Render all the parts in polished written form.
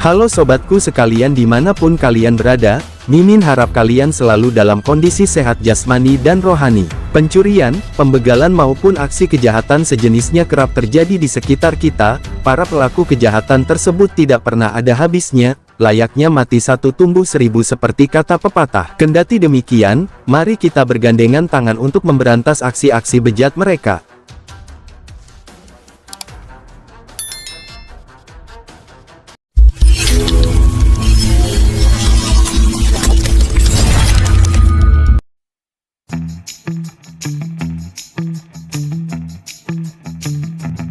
Halo sobatku sekalian dimanapun kalian berada, Mimin harap kalian selalu dalam kondisi sehat jasmani dan rohani. Pencurian, pembegalan maupun aksi kejahatan sejenisnya kerap terjadi di sekitar kita. Para pelaku kejahatan tersebut tidak pernah ada habisnya, layaknya mati satu tumbuh seribu seperti kata pepatah. Kendati demikian, mari kita bergandengan tangan untuk memberantas aksi-aksi bejat mereka.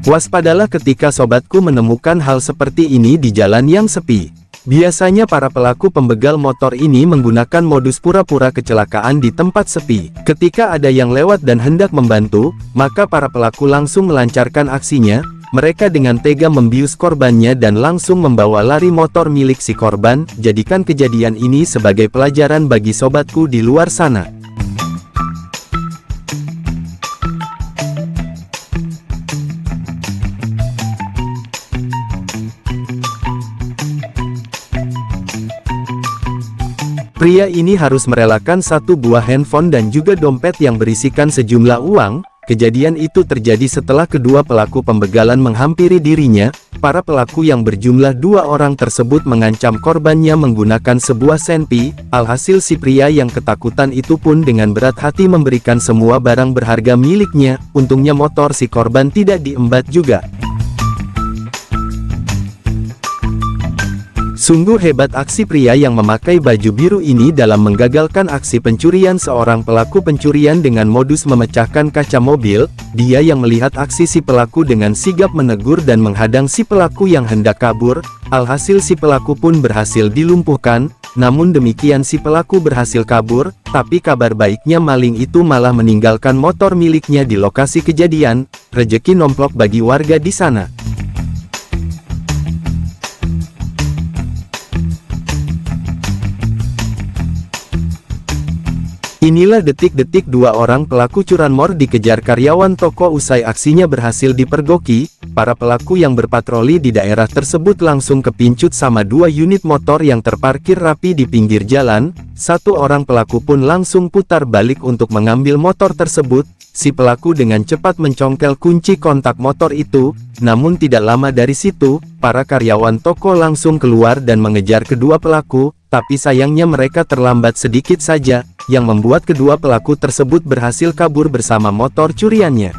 Waspadalah ketika sobatku menemukan hal seperti ini di jalan yang sepi. Biasanya para pelaku pembegal motor ini menggunakan modus pura-pura kecelakaan di tempat sepi. Ketika ada yang lewat dan hendak membantu, maka para pelaku langsung melancarkan aksinya. Mereka dengan tega membius korbannya dan langsung membawa lari motor milik si korban. Jadikan kejadian ini sebagai pelajaran bagi sobatku di luar sana. Pria ini harus merelakan satu buah handphone dan juga dompet yang berisikan sejumlah uang. Kejadian itu terjadi setelah kedua pelaku pembegalan menghampiri dirinya. Para pelaku yang berjumlah 2 orang tersebut mengancam korbannya menggunakan sebuah senpi. Alhasil si pria yang ketakutan itu pun dengan berat hati memberikan semua barang berharga miliknya. Untungnya motor si korban tidak diembat juga. Sungguh hebat aksi pria yang memakai baju biru ini dalam menggagalkan aksi pencurian seorang pelaku pencurian dengan modus memecahkan kaca mobil. Dia yang melihat aksi si pelaku dengan sigap menegur dan menghadang si pelaku yang hendak kabur. Alhasil si pelaku pun berhasil dilumpuhkan. Namun demikian si pelaku berhasil kabur, tapi kabar baiknya maling itu malah meninggalkan motor miliknya di lokasi kejadian. Rejeki nomplok bagi warga di sana. Inilah detik-detik 2 orang pelaku curanmor dikejar karyawan toko usai aksinya berhasil dipergoki. Para pelaku yang berpatroli di daerah tersebut langsung kepincut sama 2 unit motor yang terparkir rapi di pinggir jalan. 1 orang pelaku pun langsung putar balik untuk mengambil motor tersebut. Si pelaku dengan cepat mencongkel kunci kontak motor itu. Namun tidak lama dari situ, para karyawan toko langsung keluar dan mengejar kedua pelaku. Tapi sayangnya mereka terlambat sedikit saja, yang membuat kedua pelaku tersebut berhasil kabur bersama motor curiannya.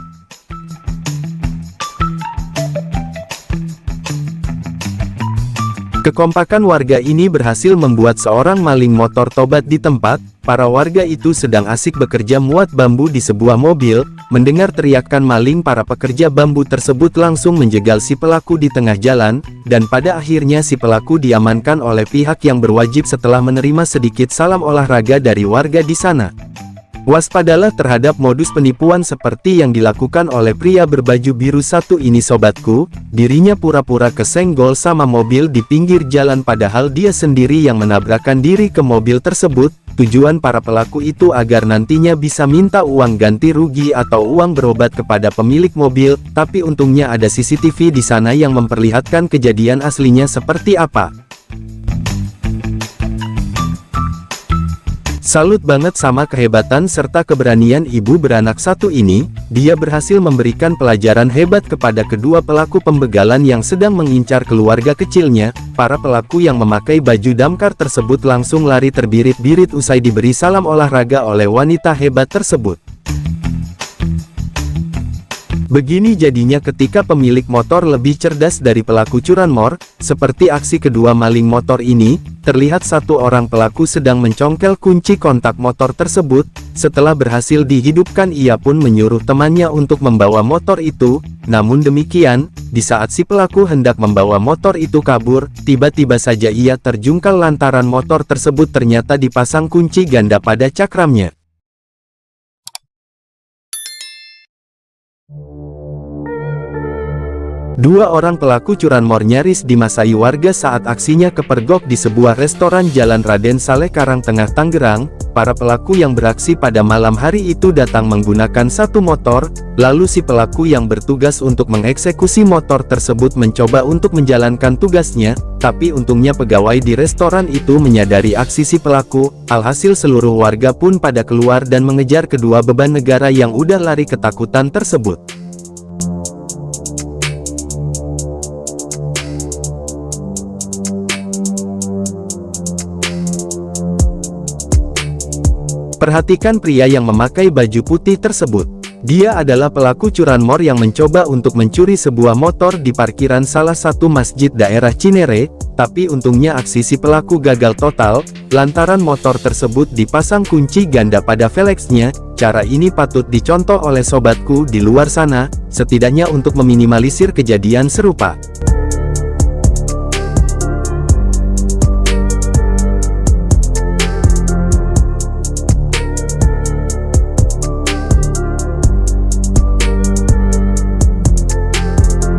Kekompakan warga ini berhasil membuat seorang maling motor tobat di tempat. Para warga itu sedang asik bekerja muat bambu di sebuah mobil. Mendengar teriakan maling, para pekerja bambu tersebut langsung menjegal si pelaku di tengah jalan. Dan pada akhirnya si pelaku diamankan oleh pihak yang berwajib setelah menerima sedikit salam olahraga dari warga di sana. Waspadalah terhadap modus penipuan seperti yang dilakukan oleh pria berbaju biru satu ini sobatku. Dirinya pura-pura kesenggol sama mobil di pinggir jalan padahal dia sendiri yang menabrakkan diri ke mobil tersebut. Tujuan para pelaku itu agar nantinya bisa minta uang ganti rugi atau uang berobat kepada pemilik mobil. Tapi untungnya ada CCTV di sana yang memperlihatkan kejadian aslinya seperti apa. Salut banget sama kehebatan serta keberanian ibu beranak satu ini. Dia berhasil memberikan pelajaran hebat kepada kedua pelaku pembegalan yang sedang mengincar keluarga kecilnya. Para pelaku yang memakai baju damkar tersebut langsung lari terbirit-birit usai diberi salam olahraga oleh wanita hebat tersebut. Begini jadinya ketika pemilik motor lebih cerdas dari pelaku curanmor. Seperti aksi kedua maling motor ini, terlihat 1 orang pelaku sedang mencongkel kunci kontak motor tersebut. Setelah berhasil dihidupkan, ia pun menyuruh temannya untuk membawa motor itu. Namun demikian, di saat si pelaku hendak membawa motor itu kabur, tiba-tiba saja ia terjungkal lantaran motor tersebut ternyata dipasang kunci ganda pada cakramnya. Dua orang pelaku curanmor nyaris dimasai warga saat aksinya kepergok di sebuah restoran Jalan Raden Saleh Karangtengah Tangerang. Para pelaku yang beraksi pada malam hari itu datang menggunakan satu motor, lalu si pelaku yang bertugas untuk mengeksekusi motor tersebut mencoba untuk menjalankan tugasnya, tapi untungnya pegawai di restoran itu menyadari aksi si pelaku. Alhasil seluruh warga pun pada keluar dan mengejar kedua beban negara yang udah lari ketakutan tersebut. Perhatikan pria yang memakai baju putih tersebut. Dia adalah pelaku curanmor yang mencoba untuk mencuri sebuah motor di parkiran salah satu masjid daerah Cinere, tapi untungnya aksi si pelaku gagal total, lantaran motor tersebut dipasang kunci ganda pada velgsnya. Cara ini patut dicontoh oleh sobatku di luar sana, setidaknya untuk meminimalisir kejadian serupa.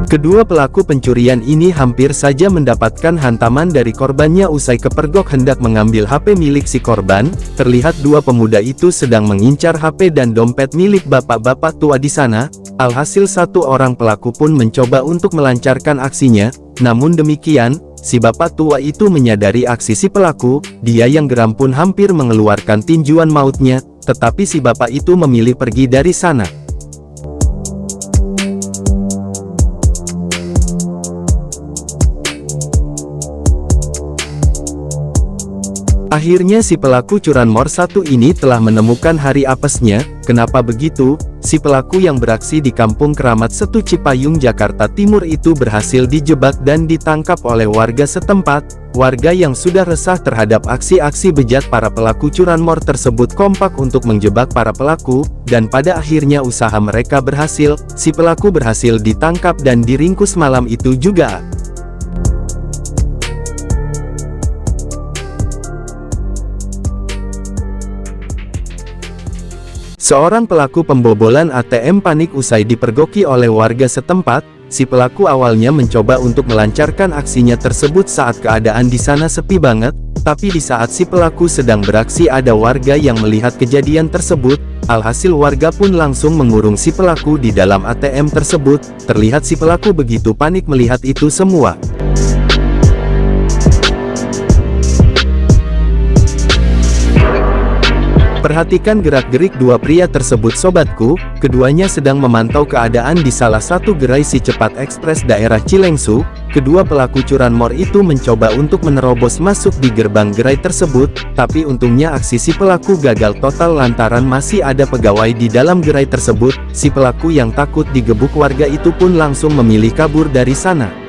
Kedua pelaku pencurian ini hampir saja mendapatkan hantaman dari korbannya usai kepergok hendak mengambil HP milik si korban. Terlihat dua pemuda itu sedang mengincar HP dan dompet milik bapak-bapak tua di sana. Alhasil satu orang pelaku pun mencoba untuk melancarkan aksinya. Namun demikian, si bapak tua itu menyadari aksi si pelaku. Dia yang geram pun hampir mengeluarkan tinjuan mautnya, tetapi si bapak itu memilih pergi dari sana. Akhirnya si pelaku curanmor satu ini telah menemukan hari apesnya. Kenapa begitu? Si pelaku yang beraksi di Kampung Keramat Setu Cipayung, Jakarta Timur itu berhasil dijebak dan ditangkap oleh warga setempat. Warga yang sudah resah terhadap aksi-aksi bejat para pelaku curanmor tersebut kompak untuk menjebak para pelaku, dan pada akhirnya usaha mereka berhasil. Si pelaku berhasil ditangkap dan diringkus malam itu juga. Seorang pelaku pembobolan ATM panik usai dipergoki oleh warga setempat. Si pelaku awalnya mencoba untuk melancarkan aksinya tersebut saat keadaan di sana sepi banget, tapi di saat si pelaku sedang beraksi ada warga yang melihat kejadian tersebut. Alhasil warga pun langsung mengurung si pelaku di dalam ATM tersebut. Terlihat si pelaku begitu panik melihat itu semua. Perhatikan gerak-gerik dua pria tersebut sobatku. Keduanya sedang memantau keadaan di salah satu gerai si cepat ekspres daerah Cilengsu. Kedua pelaku curanmor itu mencoba untuk menerobos masuk di gerbang gerai tersebut, tapi untungnya aksi si pelaku gagal total lantaran masih ada pegawai di dalam gerai tersebut. Si pelaku yang takut digebuk warga itu pun langsung memilih kabur dari sana.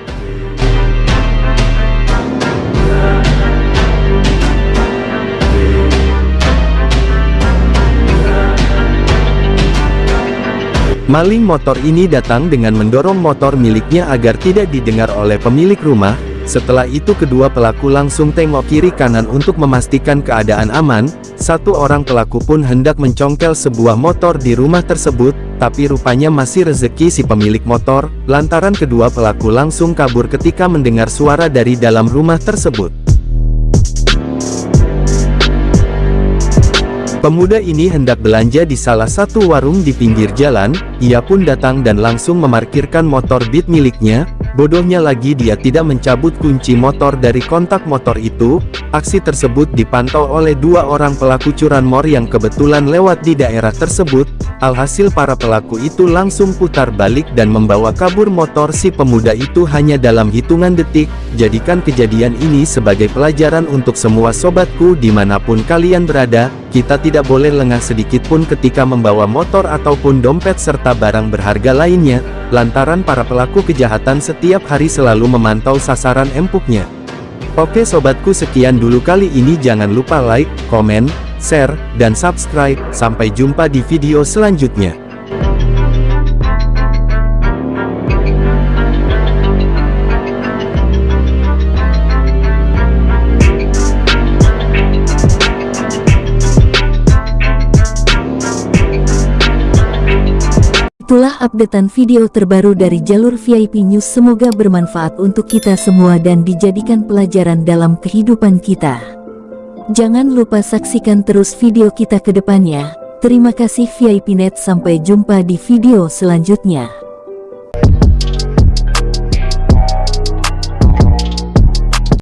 Maling motor ini datang dengan mendorong motor miliknya agar tidak didengar oleh pemilik rumah. Setelah itu kedua pelaku langsung tengok kiri kanan untuk memastikan keadaan aman. Satu orang pelaku pun hendak mencongkel sebuah motor di rumah tersebut, tapi rupanya masih rezeki si pemilik motor, lantaran kedua pelaku langsung kabur ketika mendengar suara dari dalam rumah tersebut. Pemuda ini hendak belanja di salah satu warung di pinggir jalan. Ia pun datang dan langsung memarkirkan motor Beat miliknya. Bodohnya lagi dia tidak mencabut kunci motor dari kontak motor itu. Aksi tersebut dipantau oleh dua orang pelaku curanmor yang kebetulan lewat di daerah tersebut. Alhasil para pelaku itu langsung putar balik dan membawa kabur motor si pemuda itu hanya dalam hitungan detik. Jadikan kejadian ini sebagai pelajaran untuk semua sobatku dimanapun kalian berada. Kita tidak boleh lengah sedikit pun ketika membawa motor ataupun dompet serta barang berharga lainnya, lantaran para pelaku kejahatan setiap hari selalu memantau sasaran empuknya. Oke sobatku, sekian dulu kali ini. Jangan lupa like, komen, share, dan subscribe. Sampai jumpa di video selanjutnya. Itulah updatean video terbaru dari jalur VIP News, semoga bermanfaat untuk kita semua dan dijadikan pelajaran dalam kehidupan kita. Jangan lupa saksikan terus video kita ke depannya. Terima kasih VIP Net, sampai jumpa di video selanjutnya.